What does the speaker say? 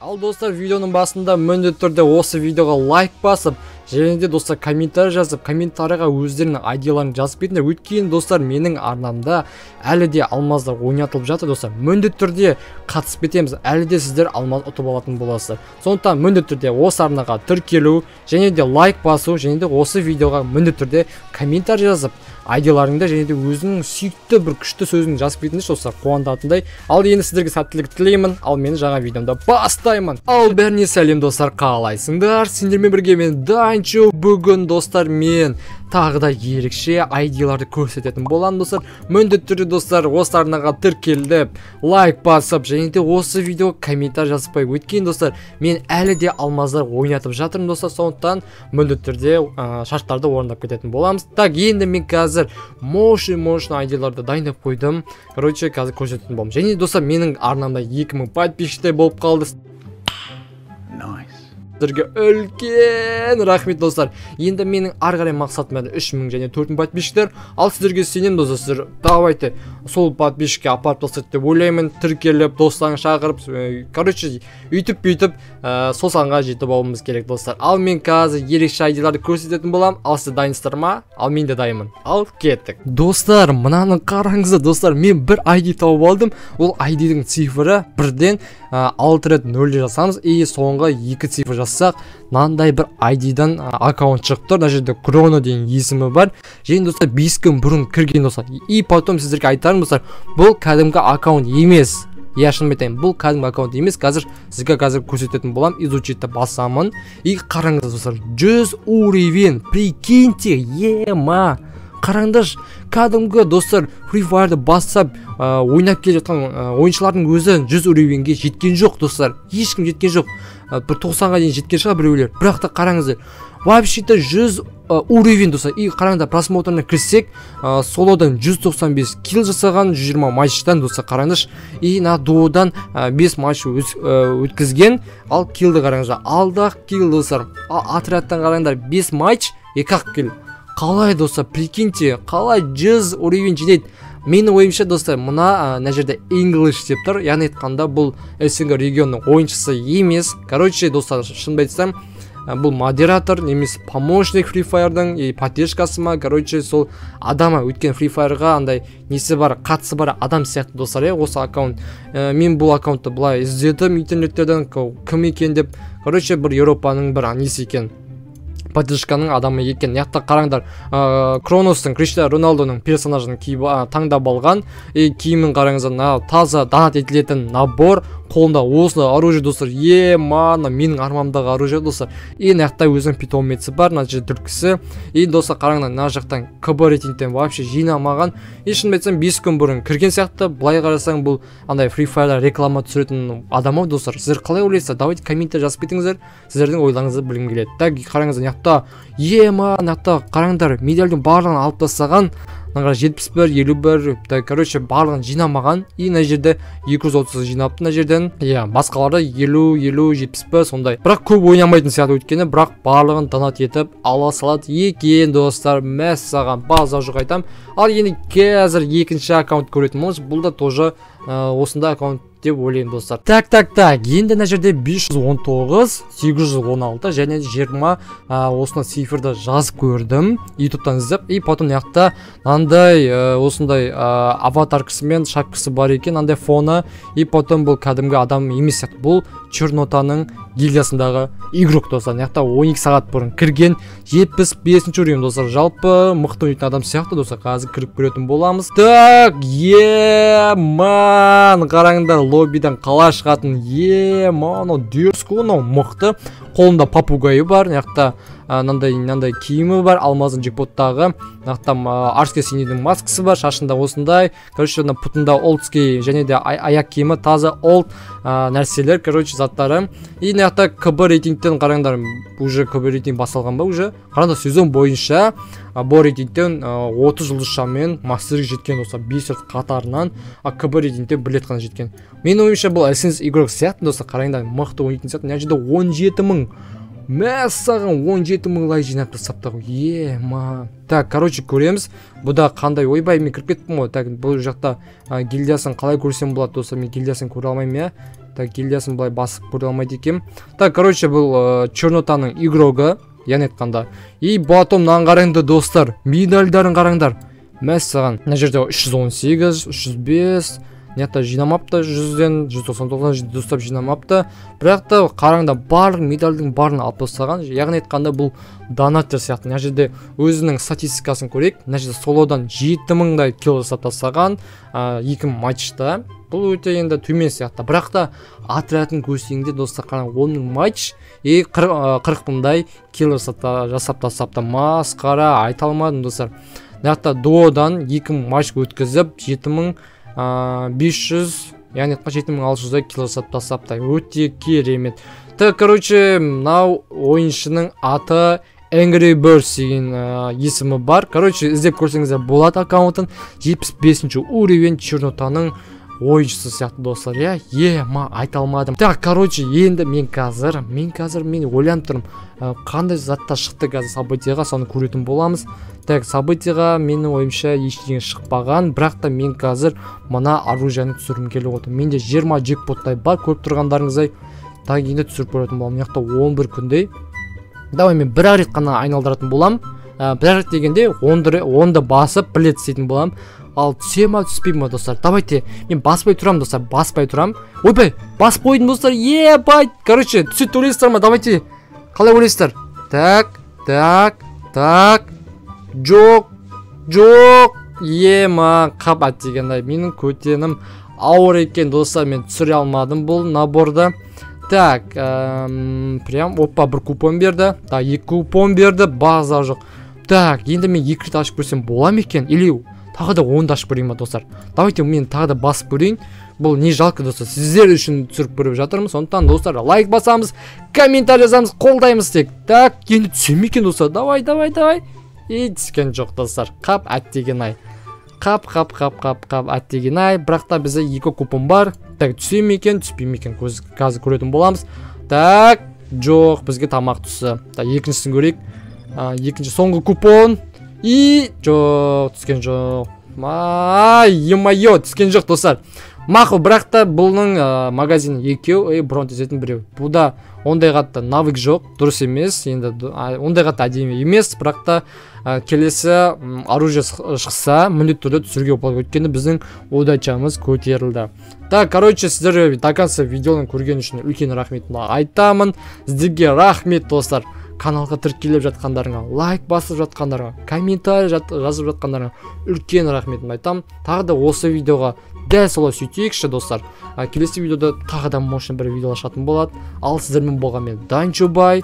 Ал достар, видеоның басында міндетті түрде осы видеоға лайк басып, және де достар комментарий жазып, комментарийға өздерінің айдияларын жазып кетіңдер. Өйткені достар, менің арнамда әлі де алмаздар ойнатылып жатыр достар. Міндетті түрде қатысып кетеміз. Әлі де сіздер алмаз ұтып алатын боласыздар. Сондықтан міндетті түрде осы арнаға тіркелу, және де лайк басу, және де осы видеоға міндетті түрде комментарий жазып, айдияларыңды және де өзінің сүйікті бір күшті сөзін жазып кетіңдер достар, қуанатындай. Ал енді сіздерге сәттілік тілеймін. Ал мен жаңа видеомда бастаймын. Ал бәріне сәлем достар, қалайсыңдар? Сендермен бірге мен Дайнчо. Бүгін достар мен тағы да ерекше айдияларды көрсететін боламын достар. Міндетті түрде достар осы арнаға тіркеліп, лайк басып, және де осы видеоға комментарий жазып қойып. Өйткені достар, мен әлі де алмаздар ойнатып жатырмын достар. Сондықтан міндетті түрде шарттарды орындап кететін боламыз. Так, енді мен қазір motion айдияларды дайындап қойдым. Короче, қазір көрсететін боламын. Және достар, менің арнамда 2000 подписчиктер болып қалды. Сіздерге үлкен рахмет достар. Енді менің ары қарай мақсатым 3000 және 4000 подписчиктер. Ал сіздерге сенемін достар, сіздер давайте сол подписчикке апарып тастайды деп ойлаймын. Тіркеліп, достарыңды шақырып, короче, бүйтіп сол санға жетіп алуымыз керек достар. Ал мен қазір ерекше айдияларды көрсететін боламын. Ал сіздер дайынсыздар ма? Ал мен де дайынмын. Ал кеттік. Достар, мынаны қараңыздар достар, мен бір ID тауып алдым. Ол ID-дің цифры 1-ден 6 рет 0 жасамыз, и соңғы 2 цифр жасақ, мынандай бір ID-дан аккаунт шығып тұр. Мына жерде Кроно деген есімі бар. Және достар 5 күн бұрын кірген достар. И потом сіздерге айтарым достар, бұл кәдімгі аккаунт емес. Я шынымен айтайын, бұл кәдімгі аккаунт емес. Қазір сізге көрсететін болам. Изучитті басамын. И қараңыздар достар, 100 уровень. Прикиньте, ема. Қараңдар, кәдімгі достар Free Fire'ды басып ойнап келе жатқан ойыншылардың өзі 100 уровеньге жеткен жоқ достар. Ешкім жеткен жоқ. Бір 90-ға дейін жеткен шығар біреулер. Бірақ та қараңыздар, вообще-то 100 уровень достар. И қараңдар, просмотрына кірсек, солодан 195 килл жасаған, 120 матчтан достар қараңдар. И на дуодан 5 матч өткізген. Ал киллді қараңдар, алдақ килл достар. Отрядтан қараңдар, 5 матч, 2 килл. Қалай достар, прикиньте, қалай 100 уровень жинайды. Менің ойымша достар, мына жерде English деп тұр. Яғни айтқанда бұл СНГ регионның ойыншысы емес. Короче, достар, шынымды айтсам, бұл модератор, немесе помощник Free Fire'дың поддержкасы ма. Короче, сол адама өткен Free Fire'ға андай несі бар, қатысы бар адам сияқты достар. Осы аккаунт. Мен бұл аккаунтты былай іздедім интернеттерден, кім екен деп. Короче, бір Европаның бір несі екен, поддержканың адамы екен. Яқта қараңдар, Кроностың, Криштиану Роналдоның персонажын таңдап алған. Киімін қараңыздар, таза донат етілетін набор. Қолында осындай оружие достар. Мана менің армамдағы оружие достар. И яқта өзінің питомниці бар, мына жерде түлкісі. И достар қараңдар, мына жақтан КБ рейтингтен вообще жинамаған. И шын айтсам 5 күн бұрын кірген сияқты. Былай қарасаң, бұл андай Free Fire'да реклама түсіретін адамы достар. Сіздер қалай ойлайсыздар? Давайте комментарий жазып кетіңіздер. Сіздердің ойларыңызды білгім келеді. Так, қараңыздар, яқта яқта қараңдар, медальдің барлығын алып тастаған. 71, 51, короче, барлығын жинамаған. И мына жерде 230 жинапты мына жерден. Басқалары 50, 71 сондай. Бірақ көп ойнамайтын сияқты өткені, бірақ барлығын донат етіп ала салады екен достар. Мәссаған база жоқ айтам. Ал енді қазір екінші аккаунт көретін болыңыз. Бұл да тоже осындай аккаунт деп ойлаймын достар. Так. Енді мына жерде 519, 816 және 20 осындай цифрды жазып көрдім. YouTube-тан іздеп. И потом яқта андай осындай аватаркасы шапкасы бар екен, андай фоны. И потом бұл кәдімгі адам емес сияқты. Бұл Чернотаның гильдиясындағы игрок достар. Яқта 12 сағат бұрын кірген, 75 уровень достар. Жалпы мықты ойнайтын адам сияқты достар. Қазір кіріп көретін боламыз. Так, ман қараңдар, лоббидан қалай шығатын. Ман, дерзко, мықты. Қолында папугайы бар. Яқта нандай киімі бар, алмаздың джекпоттағы. Яқта арске синийдің маскасы бар, шашында осындай. Короче, пұтында олдский және де аяқ киімі таза олд нәрселер, короче, заттары. И яқта КБ рейтингтен қараңдар, уже КБ рейтинг басалған ба уже. Қараңдар, сезон бойынша бұл рейтингтен 30 жұлдызшамен мастерге жеткен достар, 5 рет қатарынан. КБ рейтингтен 1 рет қана жеткен. Менің ойымша бұл СНС игрок сияқты достар, қараңдар, мықты ойнайтын сияқты. Мына жерде 17 000. Мәссаған 17 000 лайк жинап тастапты ғой. Так, короче, көреміз. Бұда қандай ойбай, мен кіріп кеттім ғой. Так, бұл жақта гильдиясын қалай көрсем болады достар, мен гильдиясын көре алмаймын. Так, гильдиясын былай басып көре алмайды екенмін. Так, короче, бұл чернотаның игрогы, яғни айтқанда. И потом мынаны қараңдар достар, медальдарын қараңдар. Мәссаған, мына жерде 318, 305, нетта жинамапты, 100-ден 199 достап жинамапты. Бірақ та қараңда барлық медальдің барын алып тастаған. Яғни айтқанда бұл донаттер сияқты. Мына жерде өзінің статистикасын көрейік. Мына жерде солодан 7000-дай килл жасап тастаған 2 матчта. Бұл өте енді төмен сияқты. Бірақ та отрядын көрсеңде достар, қараң 10 матч и 40 килл жасап тастапты. Масқара, айта алмадым достар. Мына дуодан 2 матч өткізіп 7500, яғни 7600 килл жасап тастапты. Өте керемет. Так, короче, мынау ойыншының аты Angry Birds деген есімі бар. Короче, іздеп көрсеңіздер болады аккаунтын. 75 уровень чернотаның ойыншысы сияқты достар. Ма айта алмадым. Так, короче, енді мен қазір ойланып тұрмын, қандай затта шықты қазір событияға, соны көретін боламыз. Так, событияға менің ойымша ештеңе шықпаған, бірақ та мен қазір мына оружияны түсіргім келіп отыр. Менде 20 джекпоттай бар, көріп тұрғандарыңыздай. Так, енді түсіріп көретін боламын. Яқта 11 күндей. Давай мен бір рет қана айналдыратын болам. Бір рет дегенде 10-ды басып білет істейтін болам. Ал түсема түспейм достар. Давайте мен баспай тұрам достар, баспай тұрам. Ойбай, басып қойдым достар. Бай. Короче, түсет ойлайсыздар ма? Давайте. Қалай ойлайсыздар? Так. Жоқ. Ма қабат дегендай. Менің көтенім ауыр екен достар, мен түсіре алмадым бұл наборды. Так, прям опа, бір купон берді. Так, 2 купон берді, база жоқ. Так, енді мен 2 рет ашып көрсем болам екен? Или тағы да 10-ды ашып көрейін ба достар? Давайте мен тағы да басып көрейін. Бұл не жалко достар, сіздер үшін түсіріп көріп жатырмыз. Сондықтан достар, лайк басамыз, комментарий жазамыз, қолдаймыз тек. Так, енді түсем екен достар. Давай. И түскен жоқ достар. Қап әттеген ай. Қап әттеген ай. Бірақ та бізде 2 купон бар. Так, түсем екен, түспейм екен, қазір көретін боламыз. Так, жоқ, бізге тамақ түсі. Так, екіншісін көрейік. Екінші соңғы купон. И жоқ, түскен жоқ. Е-майо, түскен жоқ достар. Мақұл, бірақ та бұлның магазин екеу, бронь тезетін біреу. Бұда ондай қатты навык жоқ, дұрыс емес. Енді ондай қатты әдемі емес, бірақ та келесі оружие шықса, міндетті түрде түсіруге болады. Өйткені біздің удачамыз көтерілді. Так, короче, сіздер до конца видеоны көрген үшін үлкен рахметімді айтамын. Сіздерге рахмет достар. Каналға тіркеліп жатқандарыңа, лайк басып жатқандарыңа, комментарий жазып жатқандарыңа үлкен рахметімді айтамын. Тағы да осы видеоға дәл солай сөйтейікші достар. Келесі видеода тағы да бір видео ашатын болады. Ал сіздермен болған мен Данчубай.